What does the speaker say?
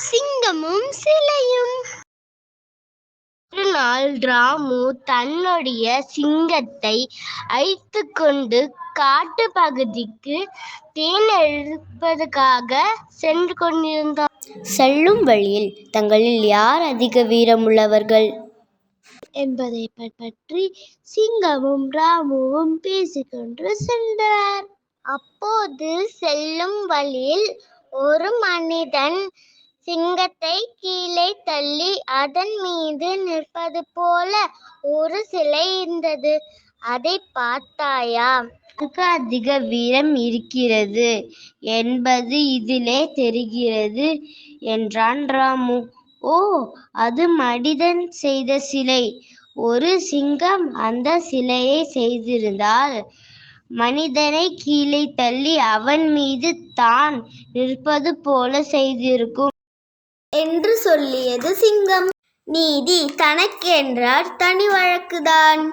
சிங்கமும் சிலையும். ஒரு நாள் ராமு தன்னுடைய சிங்கத்தை அழைத்துக் கொண்டு காட்டு பகுதிக்கு தேன் எடுப்பதற்காக சென்று கொண்டிருந்தார். செல்லும் வழியில் தங்களில் யார் அதிக வீரமுள்ளவர்கள் என்பதை பற்றி சிங்கமும் ராமுவும் பேசிக்கொண்டு சென்றனர். அப்போது செல்லும் வழியில் ஒரு மனிதன் சிங்கத்தை கீழே தள்ளி அதன் மீது நிற்பது போல ஒரு சிலை இருந்தது. அதை பார்த்தாயா? அதிக வீரம் இருக்கிறது என்பது இதிலே தெரிகிறது என்றான் ராமு. ஓ, அது மனிதன் செய்த சிலை. ஒரு சிங்கம் அந்த சிலையை செய்திருந்தால் மனிதனை கீழே தள்ளி அவன் மீது தான் நிற்பது போல செய்திருக்கும் என்று சொல்லியது சிங்கம். நீதி தனக்கென்றால் தனி வழக்குதான்.